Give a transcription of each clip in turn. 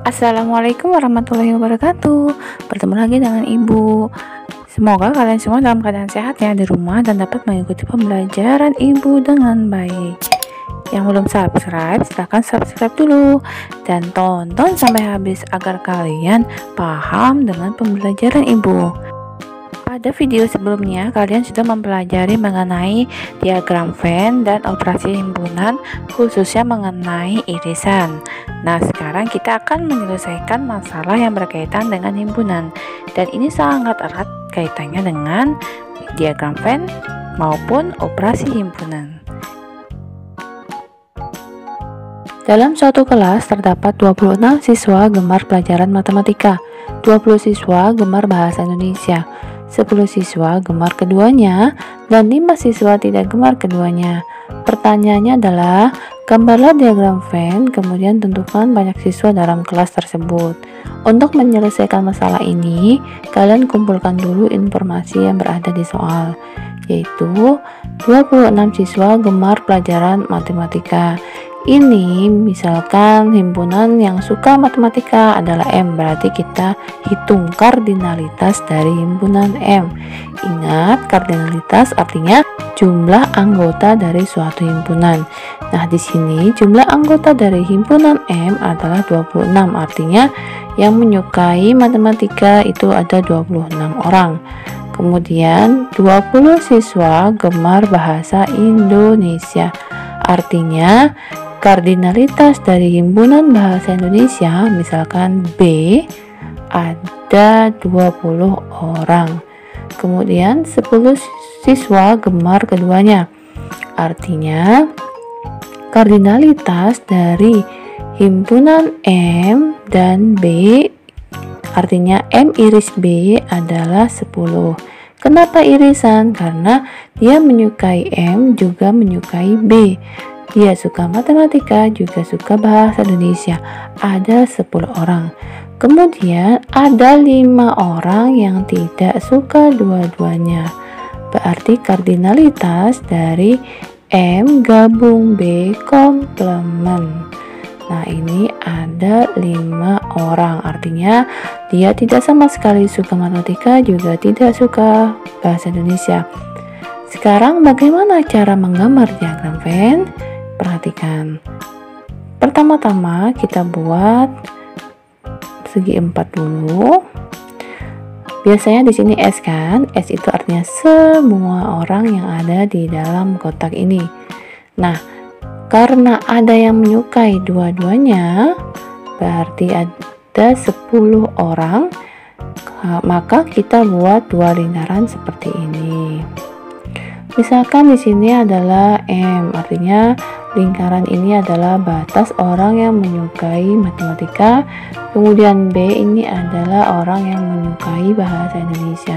Assalamualaikum warahmatullahi wabarakatuh. Bertemu lagi dengan Ibu. Semoga kalian semua dalam keadaan sehat ya di rumah dan dapat mengikuti pembelajaran Ibu dengan baik. Yang belum subscribe, silahkan subscribe dulu dan tonton sampai habis agar kalian paham dengan pembelajaran Ibu. Pada video sebelumnya, kalian sudah mempelajari mengenai diagram Venn dan operasi himpunan, khususnya mengenai irisan. Nah, sekarang kita akan menyelesaikan masalah yang berkaitan dengan himpunan. Dan ini sangat erat kaitannya dengan diagram Venn maupun operasi himpunan. Dalam suatu kelas terdapat 26 siswa gemar pelajaran matematika, 20 siswa gemar bahasa Indonesia, 10 siswa gemar keduanya, dan 5 siswa tidak gemar keduanya. Pertanyaannya adalah, gambarlah diagram Venn, kemudian tentukan banyak siswa dalam kelas tersebut. Untuk menyelesaikan masalah ini, kalian kumpulkan dulu informasi yang berada di soal, yaitu 26 siswa gemar pelajaran matematika. Ini misalkan himpunan yang suka matematika adalah M, berarti kita hitung kardinalitas dari himpunan M. Ingat, kardinalitas artinya jumlah anggota dari suatu himpunan. Nah, di sini jumlah anggota dari himpunan M adalah 26, artinya yang menyukai matematika itu ada 26 orang. Kemudian 20 siswa gemar bahasa Indonesia, artinya kardinalitas dari himpunan bahasa Indonesia, misalkan B, ada 20 orang. Kemudian 10 siswa gemar keduanya, artinya kardinalitas dari himpunan M dan B, artinya M iris B adalah 10. Kenapa irisan? Karena dia menyukai M juga menyukai B. Dia suka matematika, juga suka bahasa Indonesia. Ada 10 orang. Kemudian ada 5 orang yang tidak suka dua-duanya. Berarti kardinalitas dari M gabung B komplement. Nah, ini ada 5 orang. Artinya dia tidak sama sekali suka matematika, juga tidak suka bahasa Indonesia. Sekarang bagaimana cara menggambar diagram Venn? Perhatikan. Pertama-tama kita buat segi 4 dulu. Biasanya di sini S kan? S itu artinya semua orang yang ada di dalam kotak ini. Nah, karena ada yang menyukai dua-duanya, berarti ada 10 orang, maka kita buat dua lingkaran seperti ini. Misalkan di sini adalah M, artinya lingkaran ini adalah batas orang yang menyukai matematika. Kemudian B ini adalah orang yang menyukai bahasa Indonesia.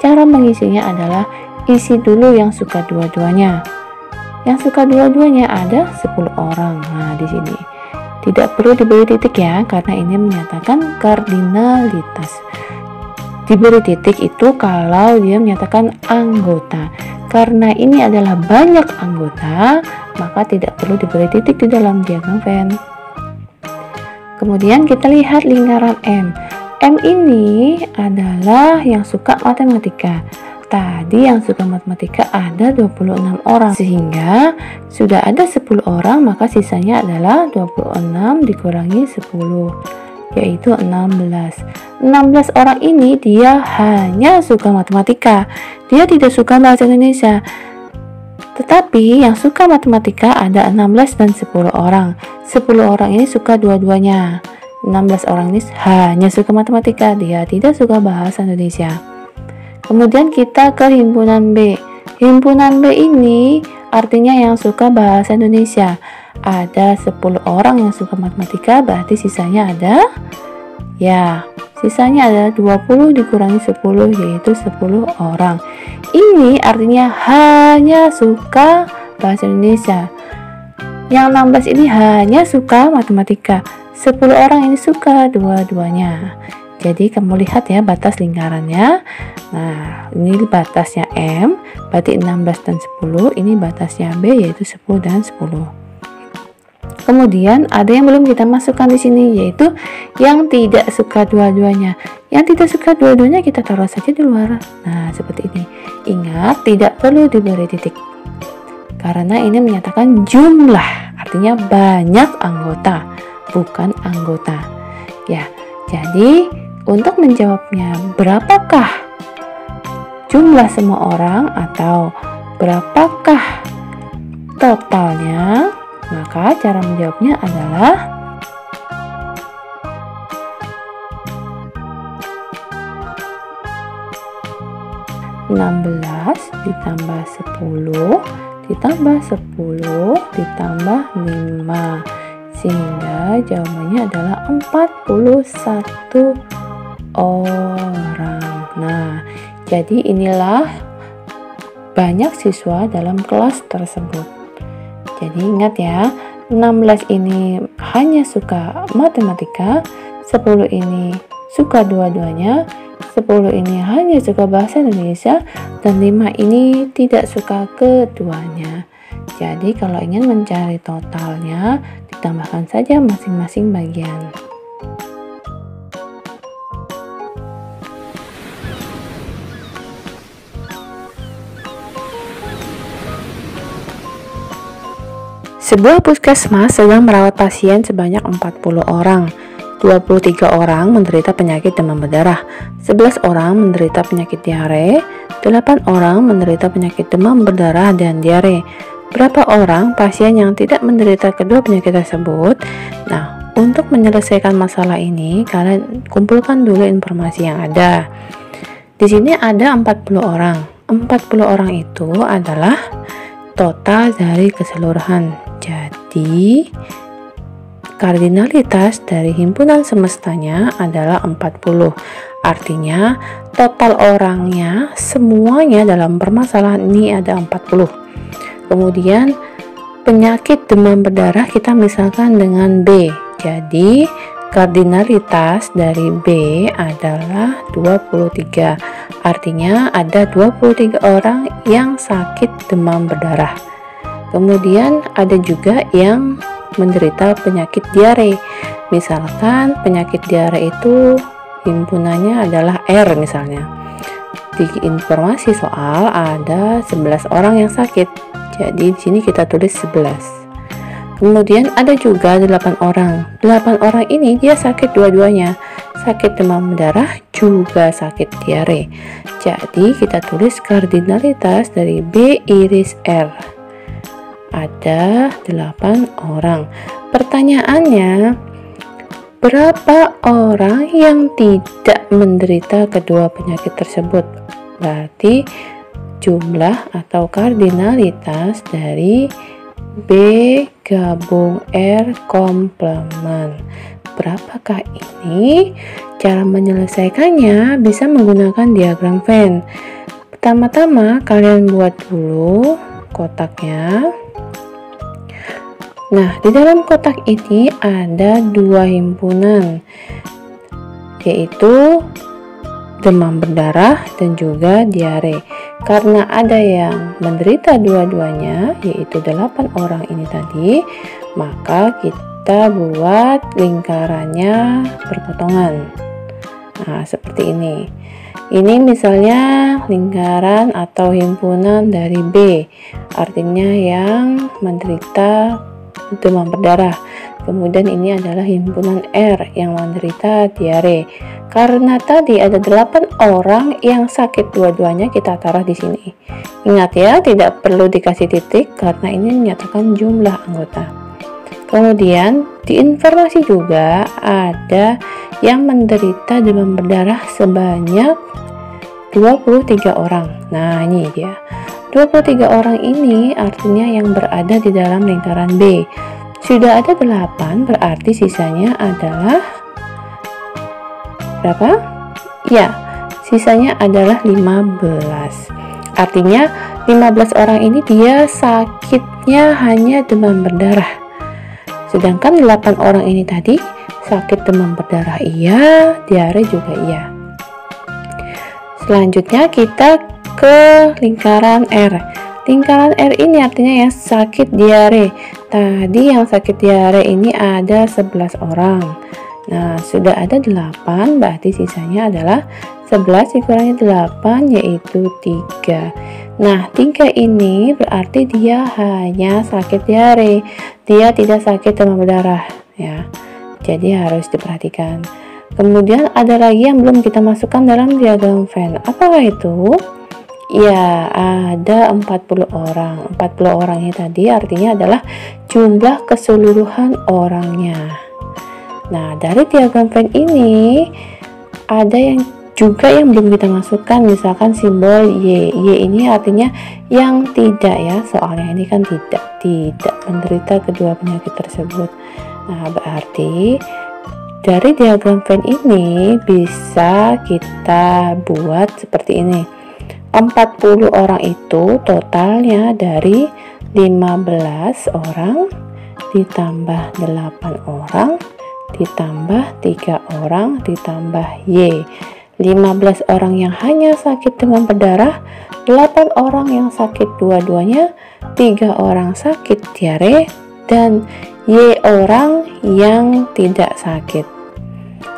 Cara mengisinya adalah isi dulu yang suka dua-duanya. Yang suka dua-duanya ada 10 orang. Nah, di sini tidak perlu diberi titik ya, karena ini menyatakan kardinalitas. Diberi titik itu kalau dia menyatakan anggota. Karena ini adalah banyak anggota, maka tidak perlu diberi titik di dalam diagram Venn. Kemudian kita lihat lingkaran M. M ini adalah yang suka matematika. Tadi yang suka matematika ada 26 orang, sehingga sudah ada 10 orang, maka sisanya adalah 26 dikurangi 10, yaitu 16. 16 orang ini dia hanya suka matematika, dia tidak suka bahasa Indonesia. Tetapi yang suka matematika ada 16 dan 10 orang. 10 orang ini suka dua-duanya. 16 orang ini hanya suka matematika, dia tidak suka bahasa Indonesia. Kemudian kita ke himpunan B. Himpunan B ini artinya yang suka bahasa Indonesia. Ada 10 orang yang suka matematika, berarti sisanya ada, sisanya ada 20 dikurangi 10, yaitu 10 orang. Ini artinya hanya suka bahasa Indonesia. Yang 16 ini hanya suka matematika. 10 orang ini suka dua-duanya. Jadi kamu lihat ya batas lingkarannya. Nah, ini batasnya M, berarti 16 dan 10. Ini batasnya B, yaitu 10 dan 10. Kemudian ada yang belum kita masukkan di sini, yaitu yang tidak suka dua-duanya. Yang tidak suka dua-duanya kita taruh saja di luar. Nah, seperti ini. Ingat, tidak perlu diberi titik. Karena ini menyatakan jumlah, artinya banyak anggota, bukan anggota. Ya, jadi untuk menjawabnya berapakah jumlah semua orang atau berapakah totalnya, maka cara menjawabnya adalah (16 ditambah 10 ditambah 10 ditambah 5), sehingga jawabannya adalah 41 orang. Nah, jadi inilah banyak siswa dalam kelas tersebut. Jadi ingat ya, 16 ini hanya suka matematika, 10 ini suka dua-duanya, 10 ini hanya suka bahasa Indonesia, dan 5 ini tidak suka keduanya. Jadi kalau ingin mencari totalnya, ditambahkan saja masing-masing bagian. Sebuah puskesmas sedang merawat pasien sebanyak 40 orang. 23 orang menderita penyakit demam berdarah, 11 orang menderita penyakit diare, 8 orang menderita penyakit demam berdarah dan diare. Berapa orang pasien yang tidak menderita kedua penyakit tersebut? Nah, untuk menyelesaikan masalah ini, kalian kumpulkan dulu informasi yang ada. Di sini ada 40 orang. 40 orang itu adalah total dari keseluruhan. Jadi kardinalitas dari himpunan semestanya adalah 40. Artinya total orangnya semuanya dalam permasalahan ini ada 40. Kemudian penyakit demam berdarah kita misalkan dengan B. Jadi kardinalitas dari B adalah 23. Artinya ada 23 orang yang sakit demam berdarah. Kemudian ada juga yang menderita penyakit diare. Misalkan penyakit diare itu himpunannya adalah R misalnya. Di informasi soal ada 11 orang yang sakit. Jadi di sini kita tulis 11. Kemudian ada juga 8 orang. 8 orang ini dia sakit dua-duanya. Sakit demam berdarah juga sakit diare. Jadi kita tulis kardinalitas dari B iris R. Ada 8 orang. Pertanyaannya, berapa orang yang tidak menderita kedua penyakit tersebut? Berarti jumlah atau kardinalitas dari B gabung R komplement. Berapakah ini? Cara menyelesaikannya bisa menggunakan diagram Venn. Pertama-tama kalian buat dulu kotaknya. Nah, di dalam kotak ini ada dua himpunan, yaitu demam berdarah dan juga diare. Karena ada yang menderita dua-duanya, yaitu 8 orang ini tadi, maka kita buat lingkarannya berpotongan. Nah, seperti ini. Ini misalnya lingkaran atau himpunan dari B, artinya yang menderita demam berdarah. Kemudian ini adalah himpunan R yang menderita diare. Karena tadi ada 8 orang yang sakit dua-duanya, kita taruh di sini. Ingat ya, tidak perlu dikasih titik karena ini menyatakan jumlah anggota. Kemudian di informasi juga ada yang menderita demam berdarah sebanyak 23 orang. Nah, ini dia. 23 orang ini artinya yang berada di dalam lingkaran B. Sudah ada 8, berarti sisanya adalah berapa? Ya, sisanya adalah 15. Artinya 15 orang ini dia sakitnya hanya demam berdarah. Sedangkan 8 orang ini tadi sakit demam berdarah iya, diare juga iya. Selanjutnya kita ke lingkaran R. Lingkaran R ini artinya yang sakit diare, Tadi yang sakit diare ini ada 11 orang. Nah, sudah ada 8, berarti sisanya adalah 11 dikurangi 8, yaitu 3. Nah, 3 ini berarti dia hanya sakit diare. Dia tidak sakit demam berdarah, ya. Jadi harus diperhatikan. Kemudian ada lagi yang belum kita masukkan dalam diagram Venn. Apakah itu? Ya, ada 40 orang. 40 orang ini tadi artinya adalah jumlah keseluruhan orangnya. Nah, dari diagram Venn ini ada yang juga yang belum kita masukkan, misalkan simbol Y. Y ini artinya yang tidak, ya, soalnya ini kan tidak menderita kedua penyakit tersebut. Nah, berarti dari diagram Venn ini bisa kita buat seperti ini. 40 orang itu totalnya dari 15 orang ditambah 8 orang ditambah 3 orang ditambah Y. 15 orang yang hanya sakit demam berdarah, 8 orang yang sakit dua-duanya, 3 orang sakit diare, dan Y orang yang tidak sakit.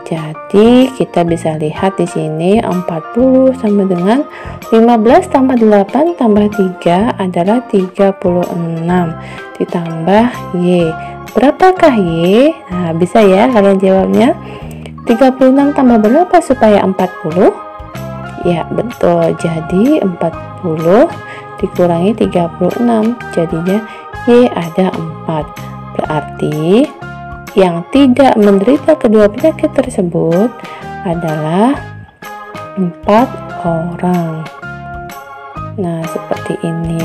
Jadi kita bisa lihat di sini 40 sama dengan 15 tambah 8 tambah 3 adalah 36 ditambah Y. Berapakah Y? Nah, bisa ya kalian jawabnya. 36 tambah berapa supaya 40? Ya, betul. Jadi 40 dikurangi 36, jadinya Y ada 4. Berarti yang tidak menderita kedua penyakit tersebut adalah 4 orang. Nah, seperti ini.